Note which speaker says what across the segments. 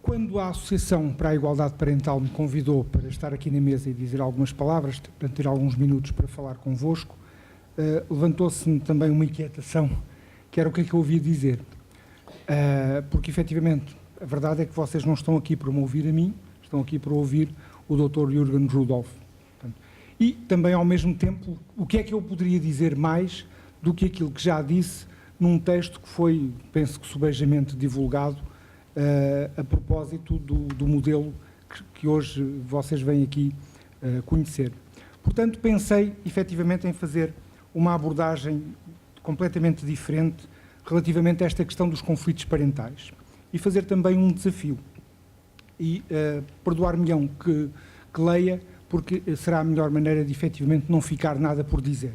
Speaker 1: Quando a Associação para a Igualdade Parental me convidou para estar aqui na mesa e dizer algumas palavras, para ter alguns minutos para falar convosco, levantou-se também uma inquietação, que era o que é que eu ouvia dizer. Porque, efetivamente, a verdade é que vocês não estão aqui para me ouvir a mim, estão aqui para ouvir o Dr. Jürgen Rudolph. E também, ao mesmo tempo, o que é que eu poderia dizer mais do que aquilo que já disse num texto que foi, penso que subejamente divulgado, a propósito do modelo que hoje vocês vêm aqui conhecer. Portanto, pensei, efetivamente, em fazer uma abordagem completamente diferente relativamente a esta questão dos conflitos parentais e fazer também um desafio. E perdoar-me-ão que leia, porque será a melhor maneira de, efetivamente, não ficar nada por dizer.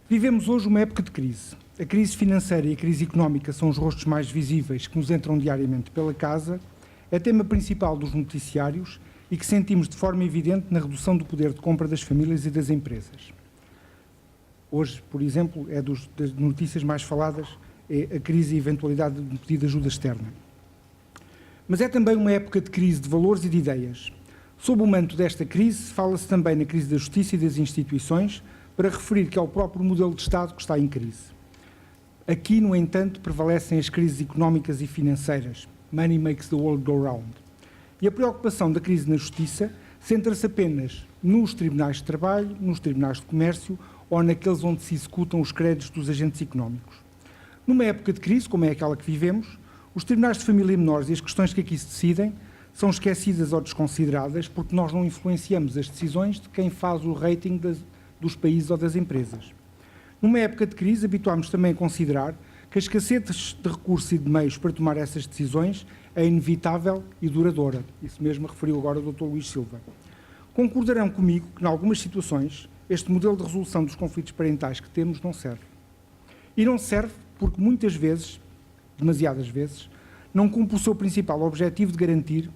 Speaker 1: Vivemos hoje uma época de crise. A crise financeira e a crise económica são os rostos mais visíveis que nos entram diariamente pela casa, é tema principal dos noticiários e que sentimos de forma evidente na redução do poder de compra das famílias e das empresas. Hoje, por exemplo, das notícias mais faladas, é a crise e a eventualidade de pedir ajuda externa. Mas é também uma época de crise de valores e de ideias. Sob o manto desta crise, fala-se também na crise da justiça e das instituições, para referir que é o próprio modelo de Estado que está em crise. Aqui, no entanto, prevalecem as crises económicas e financeiras. Money makes the world go round. E a preocupação da crise na justiça centra-se apenas nos tribunais de trabalho, nos tribunais de comércio ou naqueles onde se executam os créditos dos agentes económicos. Numa época de crise, como é aquela que vivemos, os tribunais de família e menores e as questões que aqui se decidem são esquecidas ou desconsideradas porque nós não influenciamos as decisões de quem faz o rating dos países ou das empresas. Numa época de crise, habituámos também a considerar que a escassez de recursos e de meios para tomar essas decisões é inevitável e duradoura. Isso mesmo referiu agora o Dr. Luís Silva. Concordarão comigo que, em algumas situações, este modelo de resolução dos conflitos parentais que temos não serve. E não serve porque muitas vezes, demasiadas vezes, não cumpre o seu principal objetivo de garantir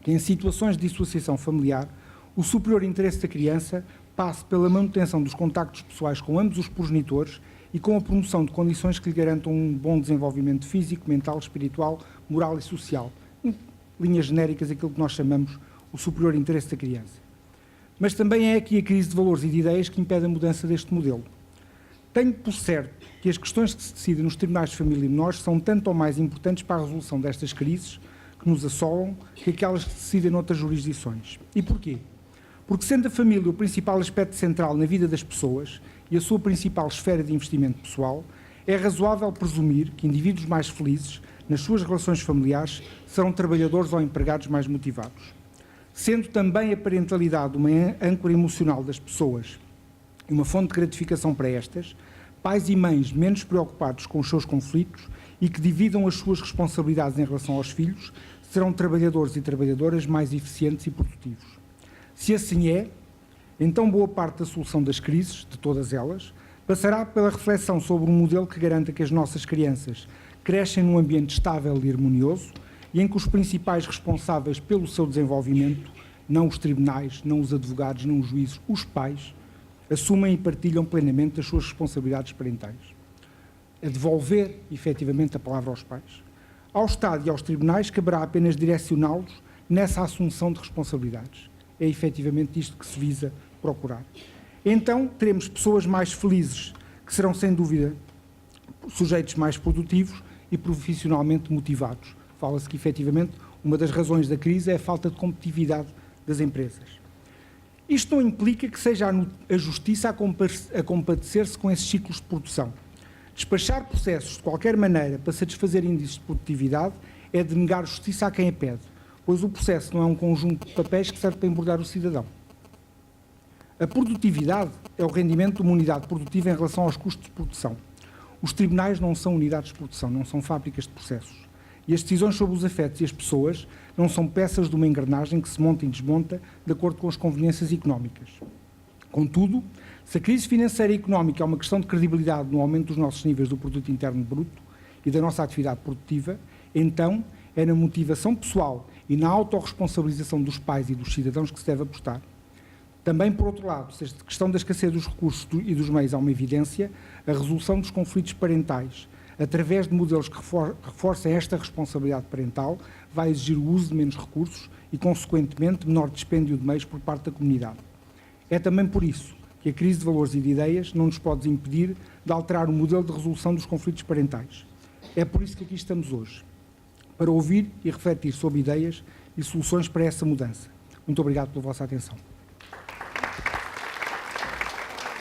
Speaker 1: que, em situações de dissociação familiar, o superior interesse da criança passe pela manutenção dos contactos pessoais com ambos os progenitores e com a promoção de condições que lhe garantam um bom desenvolvimento físico, mental, espiritual, moral e social. Em linhas genéricas, aquilo que nós chamamos o superior interesse da criança. Mas também é aqui a crise de valores e de ideias que impede a mudança deste modelo. Tenho por certo que as questões que se decidem nos tribunais de família e menores são tanto ou mais importantes para a resolução destas crises que nos assolam que aquelas que se decidem noutras jurisdições. E porquê? Porque, sendo a família o principal aspecto central na vida das pessoas e a sua principal esfera de investimento pessoal, é razoável presumir que indivíduos mais felizes nas suas relações familiares serão trabalhadores ou empregados mais motivados. Sendo também a parentalidade uma âncora emocional das pessoas e uma fonte de gratificação para estas, pais e mães menos preocupados com os seus conflitos e que dividam as suas responsabilidades em relação aos filhos serão trabalhadores e trabalhadoras mais eficientes e produtivos. Se assim é, então boa parte da solução das crises, de todas elas, passará pela reflexão sobre um modelo que garanta que as nossas crianças crescem num ambiente estável e harmonioso e em que os principais responsáveis pelo seu desenvolvimento, não os tribunais, não os advogados, não os juízes, os pais, assumem e partilham plenamente as suas responsabilidades parentais. A devolver, efetivamente, a palavra aos pais. Ao Estado e aos tribunais caberá apenas direcioná-los nessa assunção de responsabilidades. É efetivamente isto que se visa procurar. Então, teremos pessoas mais felizes, que serão, sem dúvida, sujeitos mais produtivos e profissionalmente motivados. Fala-se que, efetivamente, uma das razões da crise é a falta de competitividade das empresas. Isto não implica que seja a justiça a compadecer-se com esses ciclos de produção. Despachar processos de qualquer maneira para satisfazer índices de produtividade é denegar justiça a quem a pede, pois o processo não é um conjunto de papéis que serve para embordar o cidadão. A produtividade é o rendimento de uma unidade produtiva em relação aos custos de produção. Os tribunais não são unidades de produção, não são fábricas de processos. E as decisões sobre os afetos e as pessoas não são peças de uma engrenagem que se monta e desmonta de acordo com as conveniências económicas. Contudo, se a crise financeira e económica é uma questão de credibilidade no aumento dos nossos níveis do produto interno bruto e da nossa atividade produtiva, então é na motivação pessoal e na autorresponsabilização dos pais e dos cidadãos que se deve apostar. Também, por outro lado, se a questão da escassez dos recursos e dos meios é uma evidência, a resolução dos conflitos parentais, através de modelos que reforcem esta responsabilidade parental, vai exigir o uso de menos recursos e, consequentemente, menor dispêndio de meios por parte da comunidade. É também por isso que a crise de valores e de ideias não nos pode impedir de alterar o modelo de resolução dos conflitos parentais. É por isso que aqui estamos hoje, para ouvir e refletir sobre ideias e soluções para essa mudança. Muito obrigado pela vossa atenção.